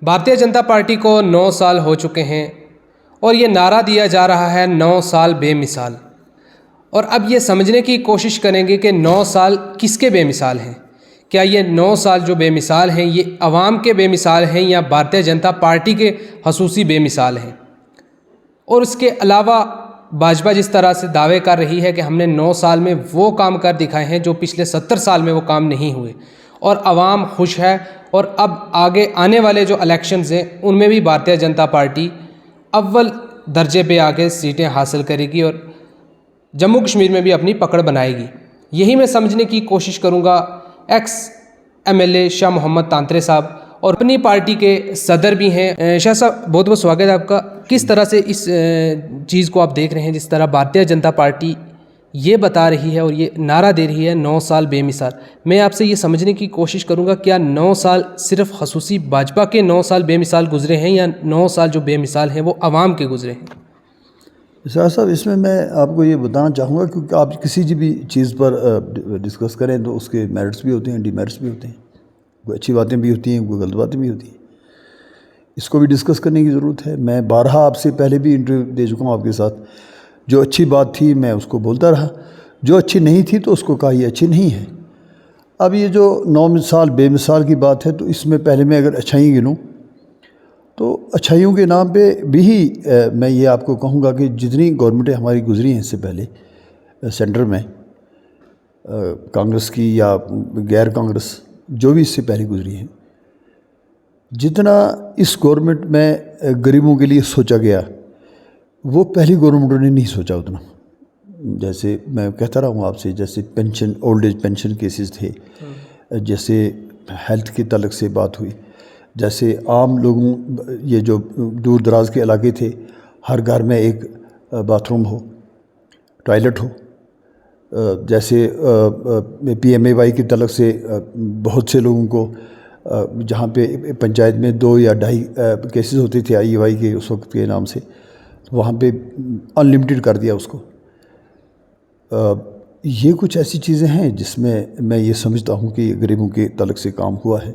Bharatiya Janata party کو 9 سال ہو چکے ہیں اور یہ نعرہ دیا جا رہا ہے 9 سال بے مثال۔ اور اب یہ سمجھنے کی کوشش کریں گے کہ 9 سال کس کے بے مثال ہیں؟ کیا یہ 9 سال جو بے مثال ہیں یہ عوام کے بے مثال ہیں یا بھارتیہ جنتا پارٹی کے خصوصی بے مثال ہیں؟ اور اس کے علاوہ بھاجپا جس طرح سے دعوے کر رہی ہے کہ ہم نے 9 سال میں وہ کام کر دکھائے ہیں جو پچھلے 70 سال میں وہ کام نہیں ہوئے، اور عوام خوش ہے، اور اب آگے آنے والے جو الیکشنز ہیں ان میں بھی بھارتیہ جنتا پارٹی اول درجے پہ آگے سیٹیں حاصل کرے گی اور جموں کشمیر میں بھی اپنی پکڑ بنائے گی۔ یہی میں سمجھنے کی کوشش کروں گا۔ ایکس ایم ایل اے شاہ محمد تانترے صاحب اور اپنی پارٹی کے صدر بھی ہیں۔ شاہ صاحب بہت بہت سواگت ہے آپ کا۔ کس طرح سے اس چیز کو آپ دیکھ رہے ہیں جس طرح بھارتیہ جنتا پارٹی یہ بتا رہی ہے اور یہ نعرہ دے رہی ہے 9 سال بے مثال؟ میں آپ سے یہ سمجھنے کی کوشش کروں گا کیا 9 سال صرف خصوصی بھاجپا کے 9 سال بے مثال گزرے ہیں یا 9 سال جو بے مثال ہیں وہ عوام کے گزرے ہیں؟ شاہ صاحب اس میں آپ کو یہ بتانا چاہوں گا کیونکہ آپ کسی بھی چیز پر ڈسکس کریں تو اس کے میرٹس بھی ہوتے ہیں، ڈی میرٹس بھی ہوتے ہیں، کوئی اچھی باتیں بھی ہوتی ہیں، کوئی غلط باتیں بھی ہوتی ہیں۔ اس کو بھی ڈسکس کرنے کی ضرورت ہے۔ میں بارہا آپ سے پہلے بھی انٹرویو دے چکا ہوں آپ کے ساتھ۔ جو اچھی بات تھی میں اس کو بولتا رہا، جو اچھی نہیں تھی تو اس کو کہا یہ اچھی نہیں ہے۔ اب یہ جو 9 سال بے مثال کی بات ہے تو اس میں پہلے میں اگر اچھائی گنوں تو اچھائیوں کے نام پہ بھی میں یہ آپ کو کہوں گا کہ جتنی گورنمنٹیں ہماری گزری ہیں اس سے پہلے سینٹر میں، کانگریس کی یا غیر کانگریس جو بھی اس سے پہلے گزری ہیں، جتنا اس گورنمنٹ میں غریبوں کے لیے سوچا گیا وہ پہلی گورنمنٹوں نے نہیں سوچا اتنا۔ جیسے میں کہتا رہا ہوں آپ سے، جیسے pension, old age pension cases تھے، جیسے ہیلتھ کے تعلق سے بات ہوئی، جیسے عام لوگوں، یہ جو دور دراز کے علاقے تھے، ہر گھر میں ایک باتھ روم ہو، ٹوائلٹ ہو، جیسے پی ایم اے وائی کے تعلق سے بہت سے لوگوں کو جہاں پہ پنچایت میں 2 یا 2.5 کیسز ہوتے تھے آئی وائی کے اس وقت کے نام سے، وہاں پہ ان لمیٹڈ کر دیا اس کو۔ یہ کچھ ایسی چیزیں ہیں جس میں یہ سمجھتا ہوں کہ غریبوں کے تعلق سے کام ہوا ہے۔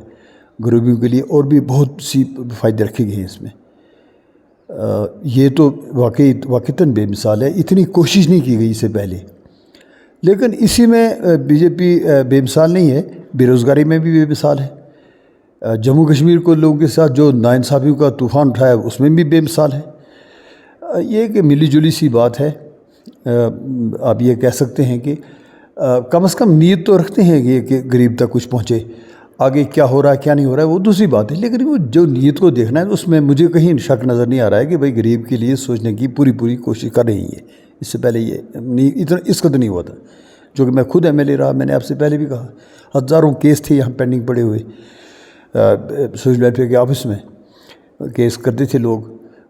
غریبوں کے لیے اور بھی بہت سی فائدے رکھے گئے ہیں اس میں۔ یہ تو واقعتاً بے مثال ہے، اتنی کوشش نہیں کی گئی اس سے پہلے۔ لیکن اسی میں بی جے پی بے مثال نہیں ہے، بے روزگاری میں بھی بے مثال ہے۔ جموں کشمیر کو لوگوں کے ساتھ جو ناانصافیوں کا طوفان اٹھایا اس میں بھی بے مثال ہے۔ یہ کہ ملی جلی سی بات ہے۔ آپ یہ کہہ سکتے ہیں کہ کم از کم نیت تو رکھتے ہیں کہ غریب تک کچھ پہنچے۔ آگے کیا ہو رہا ہے کیا نہیں ہو رہا ہے وہ دوسری بات ہے، لیکن وہ جو نیت کو دیکھنا ہے اس میں مجھے کہیں شک نظر نہیں آ رہا ہے کہ بھائی غریب کے لیے سوچنے کی پوری کوشش کر رہی ہے۔ اس سے پہلے یہ اتنا اس قدر نہیں ہوا تھا، جو کہ میں خود ایم ایل اے رہا۔ میں نے آپ سے پہلے بھی کہا ہزاروں کیس تھے یہاں پینڈنگ پڑے ہوئے، سوشل ویلفیئر کے آفس میں کیس کرتے تھے لوگ،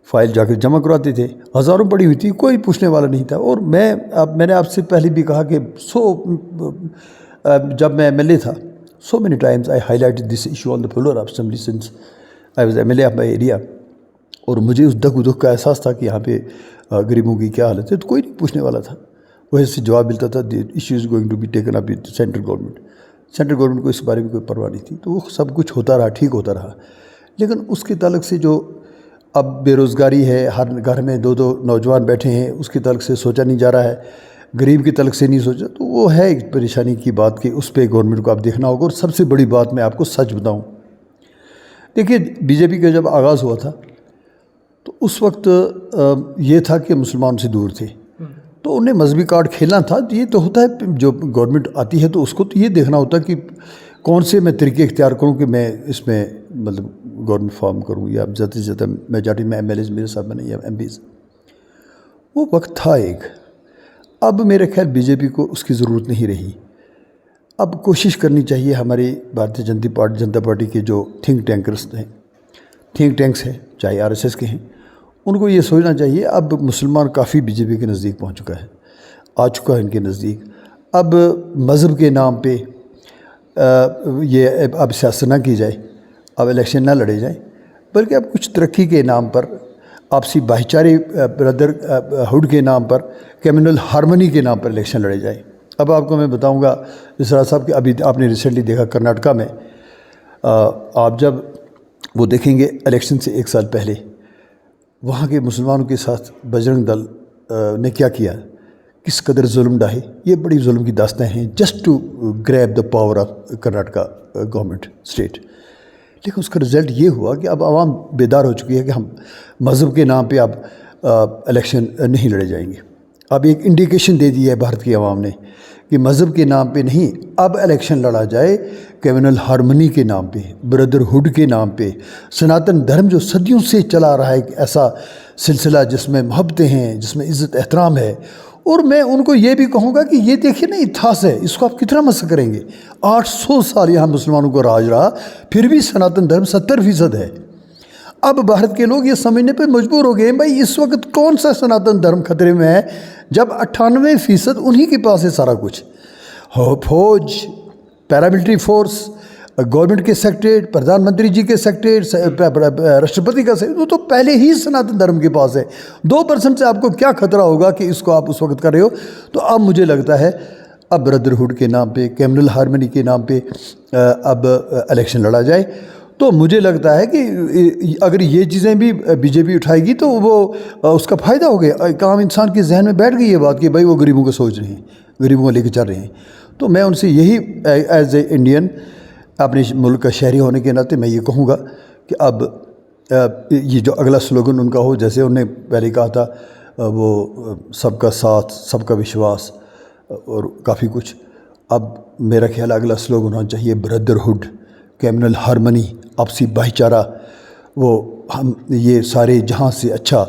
فائل جا کے جمع کرواتے تھے، ہزاروں پڑی ہوئی تھی، کوئی پوچھنے والا نہیں تھا۔ اور میں نے آپ سے پہلے بھی کہا کہ جب میں ایم ایل اے تھا، so many times I highlighted this issue on the floor of assembly since I was MLA of my area، اور مجھے اس دکھ کا احساس تھا کہ یہاں پہ غریبوں کی کیا حالت ہے، تو کوئی نہیں پوچھنے والا تھا۔ وہی سے جواب ملتا تھا the issue is going to be taken up with central government. Central government کو اس بارے میں کوئی پرواہ نہیں تھی، تو وہ سب کچھ ہوتا رہا، ٹھیک ہوتا رہا۔ لیکن اس کے تعلق سے جو اب بے روزگاری ہے، ہر گھر میں 2 نوجوان بیٹھے ہیں، اس کے تعلق سے سوچا نہیں جا رہا ہے، غریب کی تعلق سے نہیں سوچا، تو وہ ہے ایک پریشانی کی بات کہ اس پہ گورنمنٹ کو آپ دیکھنا ہوگا۔ اور سب سے بڑی بات میں آپ کو سچ بتاؤں، دیکھیے بی جے پی کا جب آغاز ہوا تھا تو اس وقت یہ تھا کہ مسلمان سے دور تھے، تو انہیں مذہبی کارڈ کھیلنا تھا۔ یہ تو ہوتا ہے جو گورنمنٹ آتی ہے تو اس کو تو یہ دیکھنا ہوتا ہے کہ کون سے میں طریقے اختیار کروں کہ میں اس میں مطلب گورنمنٹ فارم کروں، یا زیادہ سے زیادہ میجارٹی میں ایم ایل ایز میرے ساتھ بنے یا ایم پیز۔ وہ وقت تھا ایک۔ اب میرے خیال بی جے پی کو اس کی ضرورت نہیں رہی۔ اب کوشش کرنی چاہیے ہماری بھارتیہ جنتا پارٹی کے جو تھنک ٹینکس ہیں، چاہے آر ایس ایس کے ہیں، ان کو یہ سوچنا چاہیے اب مسلمان کافی بی جے پی کے نزدیک پہنچ چکا ہے، آ چکا ہے ان کے نزدیک۔ اب مذہب کے نام پہ یہ اب سیاست نہ کی جائے، اب الیکشن نہ لڑے جائیں، بلکہ اب کچھ ترقی کے نام پر، آپسی بھائی چارے، بردر ہڈ کے نام پر، کمیونل ہارمنی کے نام پر الیکشن لڑے جائیں۔ اب آپ کو میں بتاؤں گا اسرار صاحب کہ ابھی آپ نے ریسنٹلی دیکھا کرناٹکا میں آپ جب وہ دیکھیں گے الیکشن سے 1 سال پہلے وہاں کے مسلمانوں کے ساتھ بجرنگ دل نے کیا کیا، کس قدر ظلم ڈھائے. یہ بڑی ظلم کی داستانیں ہیں just to grab the power of Karnataka government state. لیکن اس کا رزلٹ یہ ہوا کہ اب عوام بیدار ہو چکی ہے کہ ہم مذہب کے نام پہ اب الیکشن نہیں لڑے جائیں گے. اب ایک انڈیکیشن دے دی ہے بھارت کی عوام نے کہ مذہب کے نام پہ نہیں، اب الیکشن لڑا جائے کمیونل ہارمنی کے نام پہ، بردرہڈ کے نام پہ. سناتن دھرم جو صدیوں سے چلا رہا ہے ایک ایسا سلسلہ جس میں محبتیں ہیں، جس میں عزت احترام ہے. اور میں ان کو یہ بھی کہوں گا کہ یہ دیکھیے نا اتہاس ہے، اس کو آپ کتنا مسح کریں گے. 800 سال یہاں مسلمانوں کو راج رہا، پھر بھی سناتن دھرم 70% ہے. اب بھارت کے لوگ یہ سمجھنے پہ مجبور ہو گئے بھائی اس وقت کون سا سناتن دھرم خطرے میں ہے جب 98% انہی کے پاس ہے سارا کچھ. فوج، پیراملٹری فورس، گورنمنٹ کے سیکریٹریٹ، پردھان منتری جی کے سیکریٹریٹ، راشٹرپتی کا سیکریٹریٹ، وہ تو پہلے ہی سناتن دھرم کے پاس ہے. 2% سے آپ کو کیا خطرہ ہوگا کہ اس کو آپ اس وقت کر رہے ہو. تو اب مجھے لگتا ہے اب بردرہڈ کے نام پہ، کمیونل ہارمنی کے نام پہ اب الیکشن لڑا جائے. تو مجھے لگتا ہے کہ اگر یہ چیزیں بھی بی جے پی اٹھائے گی تو وہ اس کا فائدہ ہو گیا. ایک عام انسان کے ذہن میں بیٹھ گئی یہ بات کہ بھائی وہ غریبوں کو سوچ رہے ہیں، غریبوں کو لے کے چل رہے ہیں. تو میں ان سے یہی ایز اے انڈین اپنے ملک کا شہری ہونے کے ناطے میں یہ کہوں گا کہ اب یہ جو اگلا سلوگن ان کا ہو، جیسے انہوں نے پہلے کہا تھا وہ سب کا ساتھ، سب کا وشواس اور کافی کچھ. اب میرا خیال اگلا سلوگن ہونا چاہیے بردرہڈ، کمیونل ہارمنی، آپسی بھائی چارہ. وہ ہم یہ سارے جہاں سے اچھا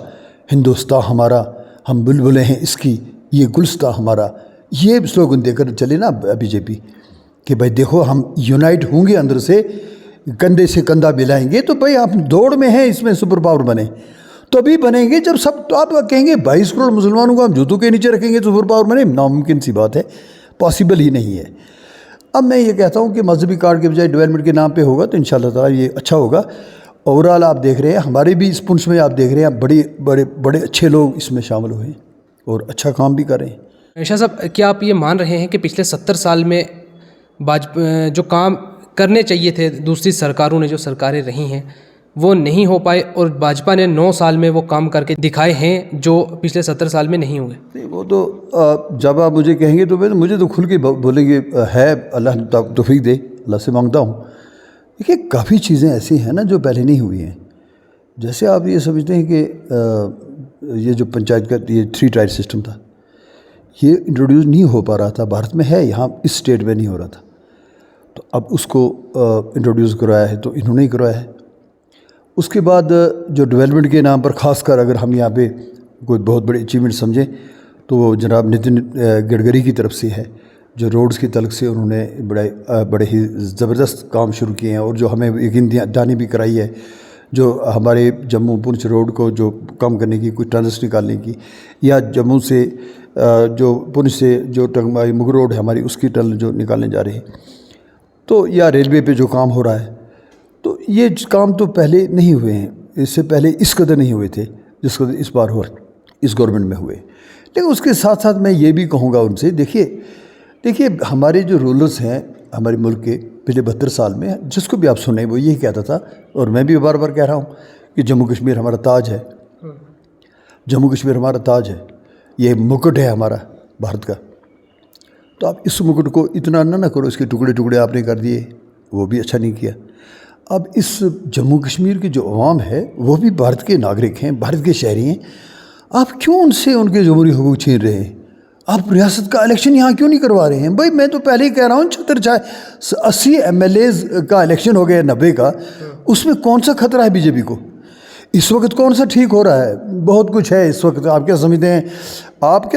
ہندوستان ہمارا، ہم بلبلیں ہیں اس کی، یہ گلستان ہمارا. یہ سلوگن دے کر چلے نا بی جے پی کہ بھائی دیکھو ہم یونائٹ ہوں گے اندر سے، کندھے سے کندھا ملائیں گے. تو بھائی آپ دوڑ میں ہیں اس میں سپر پاور بنے تو ابھی بنیں گے جب سب. تو آپ کہیں گے 22 کروڑ مسلمانوں کو ہم جوتوں کے نیچے رکھیں گے تو سپر پاور بنے؟ ناممکن سی بات ہے، پاسبل ہی نہیں ہے. اب میں یہ کہتا ہوں کہ مذہبی کارڈ کے بجائے ڈیولپمنٹ کے نام پہ ہوگا تو انشاءاللہ تعالیٰ یہ اچھا ہوگا. اوورال آپ دیکھ رہے ہیں ہمارے بھی اس پنچ میں آپ دیکھ رہے ہیں بڑے بڑے بڑے اچھے لوگ اس میں شامل ہوئے ہیں اور اچھا کام بھی کر رہے ہیں. شاہ صاحب، کیا آپ یہ مان رہے ہیں کہ پچھلے 70 سال میں جو کام کرنے چاہیے تھے دوسری سرکاروں نے، جو سرکاریں رہی ہیں، وہ نہیں ہو پائے اور بھاجپا نے 9 سال میں وہ کام کر کے دکھائے ہیں جو پچھلے 70 سال میں نہیں ہوئے؟ نہیں، وہ تو جب آپ مجھے کہیں گے تو مجھے تو کھل کے بولیں گے ہے، اللہ توفیق دے، اللہ سے مانگتا ہوں. دیکھیے کافی چیزیں ایسی ہیں نا جو پہلے نہیں ہوئی ہیں. جیسے آپ یہ سمجھتے ہیں کہ یہ جو پنچایت کا یہ 3 ٹائر سسٹم تھا، یہ انٹروڈیوس نہیں ہو پا رہا تھا بھارت میں، ہے یہاں اس اسٹیٹ میں نہیں ہو رہا تھا. تو اب اس کو انٹروڈیوس کروایا ہے تو انہوں نے ہی کروایا ہے. اس کے بعد جو ڈیولپمنٹ کے نام پر خاص کر اگر ہم یہاں پہ کوئی بہت بڑی اچیومنٹ سمجھیں تو وہ جناب نتن گڈکری کی طرف سے ہے، جو روڈز کے تعلق سے انہوں نے بڑے ہی زبردست کام شروع کیے ہیں اور جو ہمیں یقین دہانی بھی کرائی ہے. جو ہمارے جموں پونچھ روڈ کو جو کم کرنے کی، کوئی ٹرانزٹ نکالنے کی، یا جموں سے جو پونچھ سے جو مغل روڈ ہے ہماری اس کی ٹرن جو نکالنے جا رہے ہیں، تو یا ریلوے پہ جو کام ہو رہا ہے، تو یہ کام تو پہلے نہیں ہوئے ہیں. اس سے پہلے اس قدر نہیں ہوئے تھے جس قدر اس بار ہو اس گورنمنٹ میں ہوئے. لیکن اس کے ساتھ ساتھ میں یہ بھی کہوں گا ان سے، دیکھیے ہمارے جو رولرز ہیں ہمارے ملک کے پچھلے 72 سال میں، جس کو بھی آپ سنیں وہ یہی کہتا تھا، اور میں بھی بار بار کہہ رہا ہوں کہ جموں کشمیر ہمارا تاج ہے، جموں کشمیر ہمارا تاج ہے، یہ مکٹ ہے ہمارا بھارت کا. تو آپ اس مکٹ کو اتنا نہ کرو، اس کے ٹکڑے ٹکڑے آپ نے کر دیے، وہ بھی اچھا نہیں کیا. اب اس جموں کشمیر کی جو عوام ہے وہ بھی بھارت کے ناگرک ہیں، بھارت کے شہری ہیں. آپ کیوں ان سے ان کے جمہوری حقوق چھین رہے ہیں؟ آپ ریاست کا الیکشن یہاں کیوں نہیں کروا رہے ہیں؟ بھائی میں تو پہلے ہی کہہ رہا ہوں 80 MLAs کا الیکشن ہو گیا 90 کا، اس میں کون سا خطرہ ہے بی جے پی کو؟ اس وقت کون سا ٹھیک ہو رہا ہے؟ بہت کچھ ہے اس وقت. آپ کیا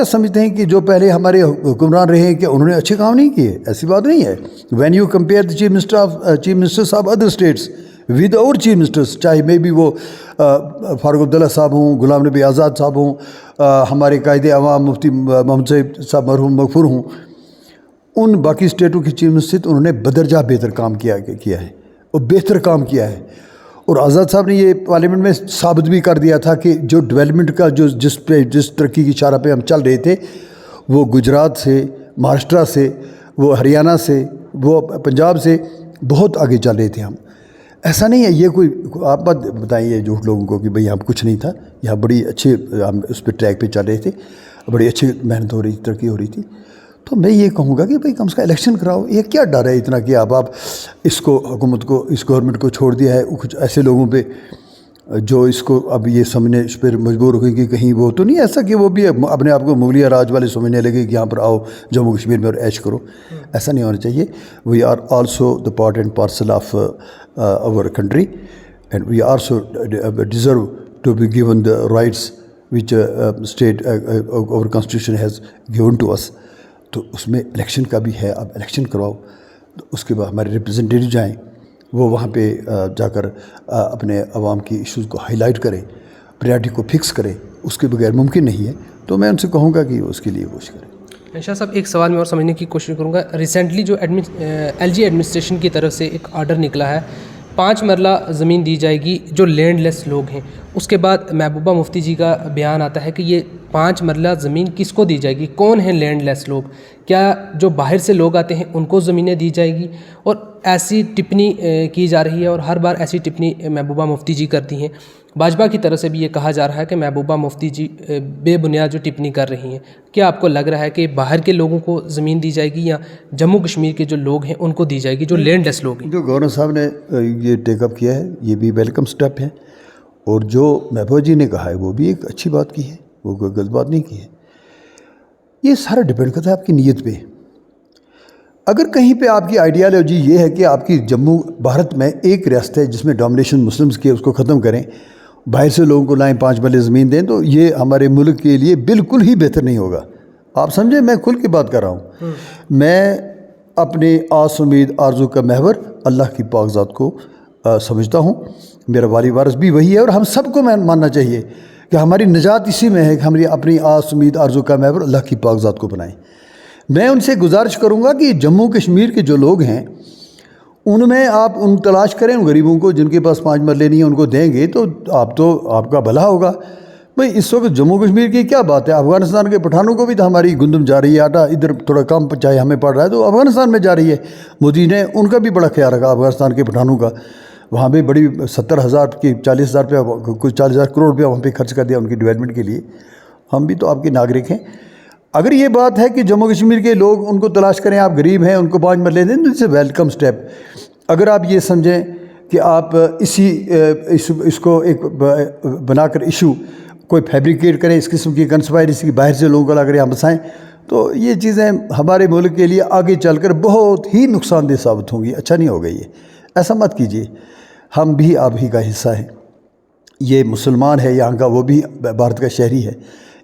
سمجھتے ہیں کہ جو پہلے ہمارے حکمران رہے ہیں کہ انہوں نے اچھے کام نہیں کیے؟ ایسی بات نہیں ہے. When you compare the chief ministers of other states with اور چیف منسٹرس، چاہے میں بھی وہ فاروق عبداللہ صاحب ہوں، غلام نبی آزاد صاحب ہوں، ہمارے قائد عوام مفتی محمد صاحب مرحوم مغفور ہوں، ان باقی اسٹیٹوں کے چیف منسٹر انہوں نے بدرجہ بہتر کام کیا ہے اور بہتر کام کیا ہے. اور آزاد صاحب نے یہ پارلیمنٹ میں ثابت بھی کر دیا تھا کہ جو ڈیولپمنٹ کا جس ترقی کی شرح پہ ہم چل رہے تھے، وہ گجرات سے، مہاراشٹرا سے، وہ ہریانہ سے، وہ پنجاب سے بہت آگے چل رہے تھے ہم. ایسا نہیں ہے یہ کوئی آپ مت بتائیے جھوٹ لوگوں کو کہ بھئی یہاں کچھ نہیں تھا، یہاں بڑی اچھے ہم اس پہ ٹریک پہ چل رہے تھے، بڑی اچھی محنت ہو رہی تھی، ترقی ہو رہی تھی. تو میں یہ کہوں گا کہ بھئی کم سے کم الیکشن کراؤ. یہ کیا ڈر ہے اتنا کہ آپ اس کو حکومت کو اس گورنمنٹ کو چھوڑ دیا ہے کچھ ایسے لوگوں پہ جو اس کو اب یہ سمجھنے اس پر مجبور ہو گئی کہ کہیں وہ تو نہیں ایسا کہ وہ بھی اپنے آپ کو مغلیہ راج والے سمجھنے لگے کہ یہاں پر آؤ جموں کشمیر میں اور عیش کرو. ایسا نہیں ہونا چاہیے. We are also the part and parcel of our country, and we also deserve to be given the rights which state our constitution has given to us. تو اس میں الیکشن کا بھی ہے. اب الیکشن کرواؤ, تو اس کے بعد ہمارے ریپرزنٹیٹیو جائیں, وہ وہاں پہ جا کر اپنے عوام کی ایشوز کو ہائی لائٹ کریں, پریارٹی کو فکس کریں. اس کے بغیر ممکن نہیں ہے. تو میں ان سے کہوں گا کہ اس کے لیے کوشش کریں. شاہ صاحب ایک سوال میں اور سمجھنے کی کوشش کروں گا. ریسنٹلی جو LG ایڈمنسٹریشن کی طرف سے ایک آرڈر نکلا ہے, 5 مرلہ زمین دی جائے گی جو لینڈ لیس لوگ ہیں. اس کے بعد محبوبہ مفتی جی کا بیان آتا ہے کہ یہ 5 مرلہ زمین کس کو دی جائے گی, کون ہیں لینڈ لیس لوگ, کیا جو باہر سے لوگ آتے ہیں ان کو زمینیں دی جائے گی. اور ایسی ٹپنی کی جا رہی ہے, اور ہر بار ایسی ٹپنی محبوبہ مفتی جی کرتی ہیں. بھاجپا کی طرف سے بھی یہ کہا جا رہا ہے کہ محبوبہ مفتی جی بے بنیاد جو ٹپنی کر رہی ہیں. کیا آپ کو لگ رہا ہے کہ باہر کے لوگوں کو زمین دی جائے گی یا جموں کشمیر کے جو لوگ ہیں ان کو دی جائے گی, جو لینڈ لیس لوگ ہیں؟ جو گورنر صاحب نے یہ ٹیک اپ کیا ہے یہ بھی ویلکم سٹیپ ہے, اور جو محبوبہ جی نے کہا ہے وہ بھی ایک اچھی بات کی ہے, وہ کوئی غلط بات نہیں کی ہے. یہ سارا ڈپینڈ کرتا ہے آپ کی نیت پہ. اگر کہیں پہ آپ کی آئیڈیالوجی یہ ہے کہ آپ کی جموں بھارت میں ایک ریاست ہے جس میں ڈومینیشن مسلمز کی, اس کو ختم کریں, باہر سے لوگوں کو لائیں, 5 مرلے زمین دیں, تو یہ ہمارے ملک کے لیے بالکل ہی بہتر نہیں ہوگا. آپ سمجھیں, میں کھل کے بات کر رہا ہوں. میں اپنے آس امید آرزو کا محور اللہ کی پاک ذات کو سمجھتا ہوں. میرا والی وارث بھی وہی ہے, اور ہم سب کو ماننا چاہیے کہ ہماری نجات اسی میں ہے کہ ہماری اپنی آس امید آرزو کا محور اللہ کی پاک ذات کو بنائیں. میں ان سے گزارش کروں گا کہ جموں کشمیر کے جو لوگ ہیں ان میں آپ ان تلاش کریں, ان غریبوں کو جن کے پاس 5 مرلے نہیں ہیں ان کو دیں گے تو آپ کا بھلا ہوگا. بھئی اس وقت جموں کشمیر کی کیا بات ہے, افغانستان کے پٹھانوں کو بھی تو ہماری گندم جا رہی ہے, آٹا ادھر تھوڑا کم چاہے ہمیں پڑ رہا ہے تو افغانستان میں جا رہی ہے. مودی نے ان کا بھی بڑا خیال رکھا افغانستان کے پٹھانوں کا. وہاں پہ بڑی 70,000 کی 40,000 روپیہ, کچھ 40,000 کروڑ روپیہ وہاں پہ خرچ کر دیا ان کی ڈیولپمنٹ کے لیے. ہم بھی تو آپ کے ناگرک ہیں. اگر یہ بات ہے کہ جموں کشمیر کے لوگ ان کو تلاش کریں, آپ غریب ہیں ان کو 5 مرلے دیں, تو اٹس اے ویلکم سٹیپ. اگر آپ یہ سمجھیں کہ آپ اس کو ایک بنا کر ایشو کوئی فیبریکیٹ کریں, اس قسم کی کنسپائریسی کی باہر سے لوگوں کو لا کر یہاں بسائیں, تو یہ چیزیں ہمارے ملک کے لیے آگے چل کر بہت ہی نقصان دہ ثابت ہوں گی. اچھا نہیں ہوگا یہ. ایسا مت کیجیے. ہم بھی آپ ہی کا حصہ ہیں. یہ مسلمان ہے یہاں کا, وہ بھی بھارت کا شہری ہے.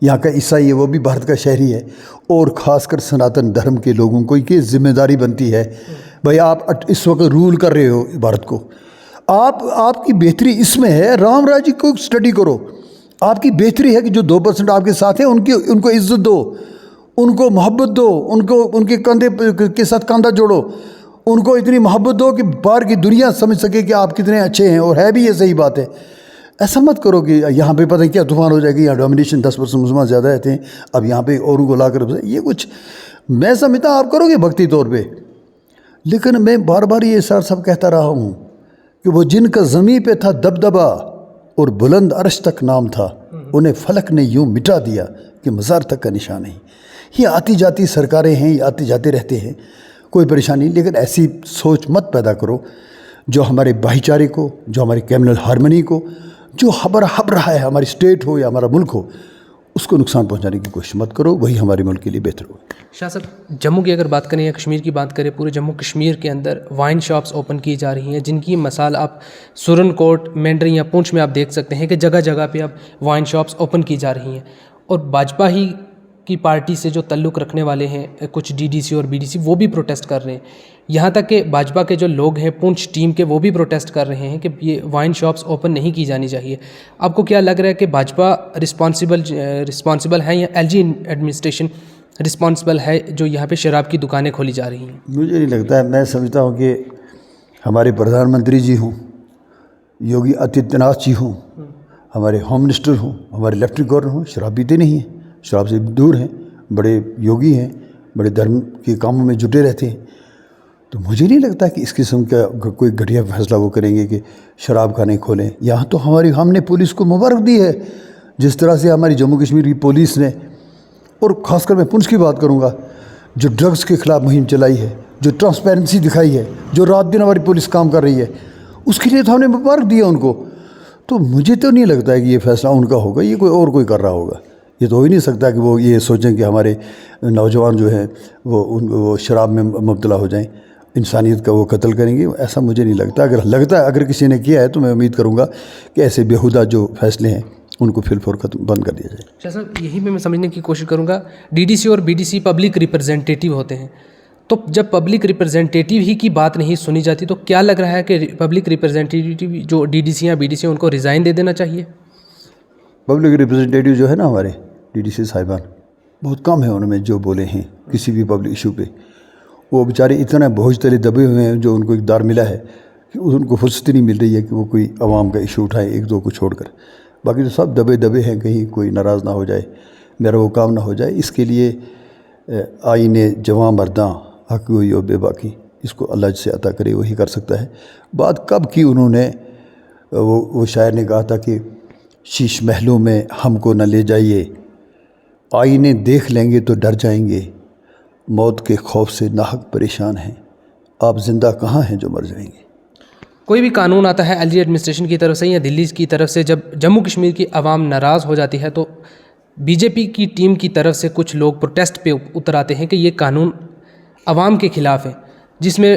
یہاں کا عیسائی ہے, وہ بھی بھارت کا شہری ہے. اور خاص کر سناتن دھرم کے لوگوں کو یہ ذمہ داری بنتی ہے. بھائی آپ اس وقت رول کر رہے ہو بھارت کو, آپ کی بہتری اس میں ہے. رام راج کو سٹڈی کرو. آپ کی بہتری ہے کہ جو 2% آپ کے ساتھ ہیں ان کو عزت دو, ان کو محبت دو, ان کے کندھے کے ساتھ کاندھا جوڑو, ان کو اتنی محبت دو کہ باہر کی دنیا سمجھ سکے کہ آپ کتنے اچھے ہیں. اور ہے بھی یہ صحیح بات ہے. ایسا مت کرو کہ یہاں پہ پتہ کیا طوفان ہو جائے گی, یہاں ڈومینیشن 10% مسلمان زیادہ رہتے ہیں, اب یہاں پہ اوروں کو لا کر یہ کچھ میں سمجھتا آپ کرو گے بھکتی طور پہ. لیکن میں بار بار یہ سب کہتا رہا ہوں کہ وہ جن کا زمین پہ تھا دبدبا اور بلند عرش تک نام تھا, انہیں فلک نے یوں مٹا دیا کہ مزار تک کا نشان نہیں. یہ آتی جاتی سرکاریں ہیں, یہ آتے جاتے رہتے ہیں, کوئی پریشانی. لیکن ایسی سوچ مت پیدا کرو جو ہمارے بھائی چارے کو, جو ہماری کمیونل ہارمنی کو, جو ہب رہا ہے, ہماری اسٹیٹ ہو یا ہمارا ملک ہو, اس کو نقصان پہنچانے کی کوشش مت کرو. وہی ہمارے ملک کے لیے بہتر ہو. شاہ صاحب جموں کی اگر بات کریں یا کشمیر کی بات کریں, پورے جموں کشمیر کے اندر وائن شاپس اوپن کی جا رہی ہیں, جن کی مثال آپ سورن کوٹ, مینڈرین یا پونچھ میں آپ دیکھ سکتے ہیں کہ جگہ جگہ پہ اب وائن شاپس اوپن کی جا رہی ہیں. اور بھاجپا ہی کی پارٹی سے جو تعلق رکھنے والے ہیں کچھ DDC اور BDC, وہ بھی پروٹیسٹ کر رہے ہیں. یہاں تک کہ بھاجپا کے جو لوگ ہیں پونچھ ٹیم کے, وہ بھی پروٹیسٹ کر رہے ہیں کہ یہ وائن شاپس اوپن نہیں کی جانی چاہیے. آپ کو کیا لگ رہا ہے کہ بھاجپا رسپانسبل ہے یا LG ایڈمنسٹریشن رسپانسبل ہے جو یہاں پہ شراب کی دکانیں کھولی جا رہی ہیں؟ مجھے نہیں لگتا ہے. میں سمجھتا ہوں کہ ہمارے پردھان منتری جی ہوں, یوگی آدتیہ ناتھ جی ہوں, ہمارے ہوم منسٹر ہوں, ہمارے لیفٹنٹ گورنر ہوں, شراب پیتے نہیں ہیں, شراب سے دور ہیں, بڑے یوگی ہیں, بڑے دھرم کے کاموں میں جٹے رہتے ہیں. تو مجھے نہیں لگتا کہ اس قسم کا کوئی گھٹیا فیصلہ وہ کریں گے کہ شراب خانے کھولیں. یہاں تو ہم نے پولیس کو مبارک دی ہے جس طرح سے ہماری جموں کشمیر کی پولیس نے، اور خاص کر میں پنچ کی بات کروں گا، جو ڈرگز کے خلاف مہم چلائی ہے، جو ٹرانسپیرنسی دکھائی ہے، جو رات دن ہماری پولیس کام کر رہی ہے، اس کے لیے تو ہم نے مبارک دیا ان کو. تو مجھے تو نہیں لگتا ہے کہ یہ فیصلہ ان کا ہوگا، یہ کوئی کر رہا ہوگا. یہ تو ہو ہی نہیں سکتا کہ وہ یہ سوچیں کہ ہمارے نوجوان جو ہیں وہ شراب میں مبتلا ہو جائیں، انسانیت کا وہ قتل کریں گے. ایسا مجھے نہیں لگتا. اگر کسی نے کیا ہے تو میں امید کروں گا کہ ایسے بیہودہ جو فیصلے ہیں ان کو فی الفور ختم بند کر دیا جائے. شاہ صاحب یہی میں سمجھنے کی کوشش کروں گا، ڈی ڈی سی اور بی ڈی سی پبلک ریپرزینٹیٹیو ہوتے ہیں، تو جب پبلک ریپرزینٹیٹیو ہی کی بات نہیں سنی جاتی تو کیا لگ رہا ہے کہ پبلک ریپرزینٹیٹیو جو ڈی ڈی سی یا بی ڈی سی ان کو ریزائن دے دینا چاہیے؟ پبلک ریپرزینٹیٹیو جو ہے نا ہمارے ڈی ڈی سی صاحبان، بہت کم ہیں ان میں جو بولے ہیں کسی بھی پبلک ایشو پہ. وہ بیچارے اتنا بوجھ تلے دبے ہوئے ہیں جو ان کو اقدار ملا ہے کہ ان کو فرصت نہیں مل رہی ہے کہ وہ کوئی عوام کا ایشو اٹھائیں ایک دو کو چھوڑ کر. باقی تو سب دبے ہیں، کہیں کوئی ناراض نہ ہو جائے، میرا وہ کام نہ ہو جائے. اس کے لیے آئین جواں مرداں حق ہوئی اور بے باکی، اس کو اللہ سے عطا کرے وہی کر سکتا ہے. بات کب کی انہوں نے، وہ شاعر نے کہا تھا کہ شیش محلوں میں ہم کو نہ لے جائیے، آئینے دیکھ لیں گے تو ڈر جائیں گے، موت کے خوف سے ناحق پریشان ہیں، آپ زندہ کہاں ہیں جو مر جائیں گے. کوئی بھی قانون آتا ہے ایل جی ایڈمنسٹریشن کی طرف سے یا دلی کی طرف سے، جب جموں کشمیر کی عوام ناراض ہو جاتی ہے تو بی جے پی کی ٹیم کی طرف سے کچھ لوگ پروٹیسٹ پہ اتر آتے ہیں کہ یہ قانون عوام کے خلاف ہے، جس میں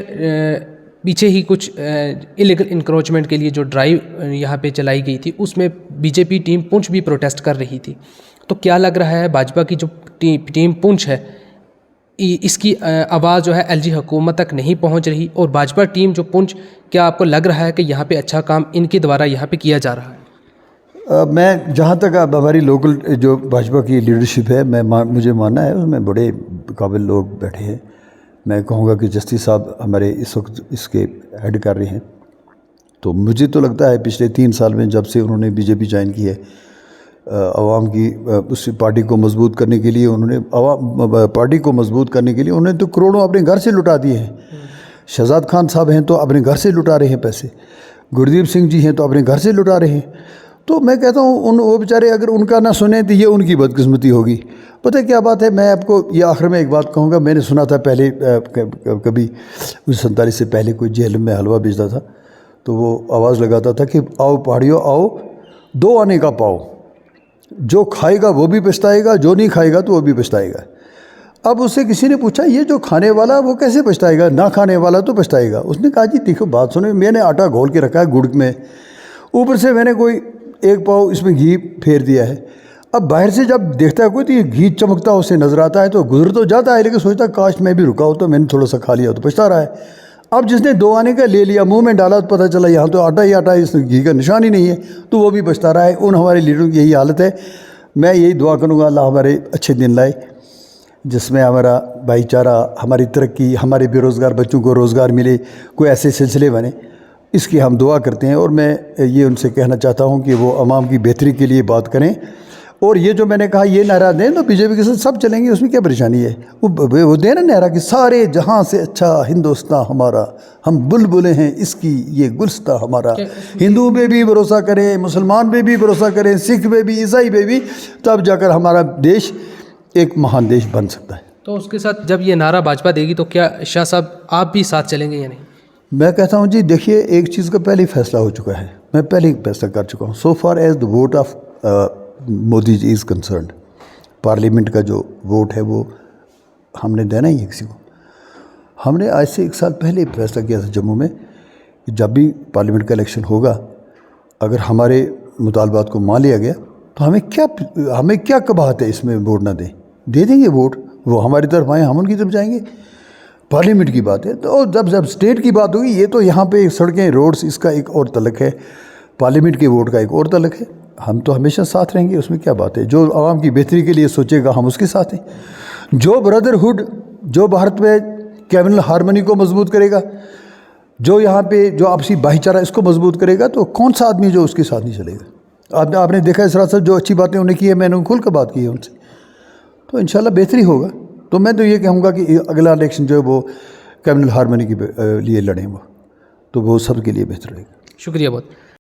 پیچھے ہی کچھ الیگل انکروچمنٹ کے لیے جو ڈرائیو یہاں پہ چلائی گئی تھی اس میں بی جے پی ٹیم پونچھ بھی پروٹیسٹ کر رہی تھی. تو کیا لگ رہا ہے بھاجپا کی جو ٹیم پونچھ ہے اس کی آواز جو ہے ایل جی حکومت تک نہیں پہنچ رہی، اور بھاجپا ٹیم جو پونچھ، کیا آپ کو لگ رہا ہے کہ یہاں پہ اچھا کام ان کے دوارا یہاں پہ کیا جا رہا ہے؟ میں جہاں تک اب ہماری لوکل جو بھاجپا کی لیڈرشپ ہے، مجھے ماننا ہے اس میں بڑے قابل لوگ بیٹھے ہیں. میں کہوں گا کہ جسٹی صاحب ہمارے اس وقت اس کے ہیڈ کر رہے ہیں. تو مجھے تو لگتا ہے پچھلے 3 سال میں جب سے انہوں نے بی جے پی جوائن کی ہے، عوام کی اس پارٹی کو مضبوط کرنے کے لیے پارٹی کو مضبوط کرنے کے لیے انہوں نے تو کروڑوں اپنے گھر سے لٹا دیے ہیں. شہزاد خان صاحب ہیں تو اپنے گھر سے لٹا رہے ہیں پیسے، گردیپ سنگھ جی ہیں تو اپنے گھر سے لٹا رہے ہیں. تو میں کہتا ہوں وہ بیچارے اگر ان کا نہ سنیں تو یہ ان کی بدقسمتی ہوگی. پتہ کیا بات ہے، میں آپ کو یہ آخر میں ایک بات کہوں گا. میں نے سنا تھا پہلے کبھی 1947 سے پہلے کوئی جیل میں حلوہ بیچتا تھا تو وہ آواز لگاتا تھا کہ آؤ پہاڑیوں آؤ، 2 آنے کا پاؤ، جو کھائے گا وہ بھی پچھتائے گا، جو نہیں کھائے گا تو وہ بھی پچھتائے گا. اب اس سے کسی نے پوچھا یہ جو کھانے والا وہ کیسے پچھتائے گا، نہ کھانے والا تو پچھتائے گا. اس نے کہا جی دیکھو بات سنیں، میں نے آٹا گھول کے رکھا ہے گڑ میں، اوپر سے میں نے کوئی 1 پاؤ اس میں گھی پھیر دیا ہے. اب باہر سے جب دیکھتا ہے کوئی تو یہ گھی چمکتا اسے نظر آتا ہے تو گزر تو جاتا ہے، لیکن سوچتا ہے کاش میں بھی رکا ہو تو میں نے تھوڑا سا کھا لیا تو پچھتا رہا ہے. اب جس نے 2 آنے کا لے لیا، منہ میں ڈالا تو پتہ چلا یہاں تو آٹا ہی آٹا ہے، اس میں گھی کا نشان ہی نہیں ہے، تو وہ بھی پچھتا رہا ہے. ہمارے لیڈروں کی یہی حالت ہے. میں یہی دعا کروں گا اللہ ہمارے اچھے دن لائے جس میں ہمارا بھائی چارہ، ہماری ترقی، ہمارے بے روزگار بچوں کو روزگار ملے، کوئی ایسے سلسلے بنے، اس کی ہم دعا کرتے ہیں. اور میں یہ ان سے کہنا چاہتا ہوں کہ وہ عوام کی بہتری کے لیے بات کریں. اور یہ جو میں نے کہا یہ نعرہ دیں تو بی جے پی کے ساتھ سب چلیں گے، اس میں کیا پریشانی ہے. وہ دیں نا نعرہ کہ سارے جہاں سے اچھا ہندوستان ہمارا، ہم بلبلیں ہیں اس کی یہ گلستہ ہمارا. ہندو پہ بھی بھروسہ کریں، مسلمان پہ بھی بھروسہ کریں، سکھ پہ بھی، عیسائی پہ بھی، تب جا کر ہمارا دیش ایک مہان دیش بن سکتا ہے. تو اس کے ساتھ جب یہ نعرہ بھاجپا دے گی تو کیا شاہ صاحب آپ بھی ساتھ چلیں گے یا نہیں؟ میں کہتا ہوں جی دیکھیے، ایک چیز کا پہلے فیصلہ ہو چکا ہے، میں پہلے ہی فیصلہ کر چکا ہوں. So far as the vote of Modi ji is concerned, parliament کا جو ووٹ ہے وہ ہم نے دینا ہی ہے کسی کو. ہم نے آج سے 1 سال پہلے فیصلہ کیا تھا جموں میں کہ جب بھی پارلیمنٹ کا الیکشن ہوگا، اگر ہمارے مطالبات کو مان لیا گیا تو ہمیں کیا قباحت ہے اس میں ووٹ نہ دیں گے ووٹ. وہ ہماری طرف آئیں، ہم ان کی طرف جائیں گے. پارلیمنٹ کی بات ہے. تو جب اسٹیٹ کی بات ہوگی، یہ تو یہاں پہ سڑکیں روڈز اس کا ایک اور تعلق ہے، پارلیمنٹ کے ووٹ کا ایک اور تعلق ہے. ہم تو ہمیشہ ساتھ رہیں گے، اس میں کیا بات ہے. جو عوام کی بہتری کے لیے سوچے گا ہم اس کے ساتھ ہیں. جو بردرہڈ، جو بھارت میں کیمنل ہارمنی کو مضبوط کرے گا، جو یہاں پہ جو آپسی بھائی چارہ اس کو مضبوط کرے گا، تو کون سا آدمی جو اس کے ساتھ نہیں چلے گا. آپ نے دیکھا اس راستہ جو اچھی باتیں انہیں کی ہے، میں نے کھل کر بات کی ہے ان سے، تو انشاءاللہ بہتری ہوگا. تو میں تو یہ کہوں گا کہ اگلا الیکشن جو ہے وہ کمیونل ہارمونی کے لیے لڑیں وہ، تو وہ سب کے لیے بہتر رہے گا. شکریہ بہت.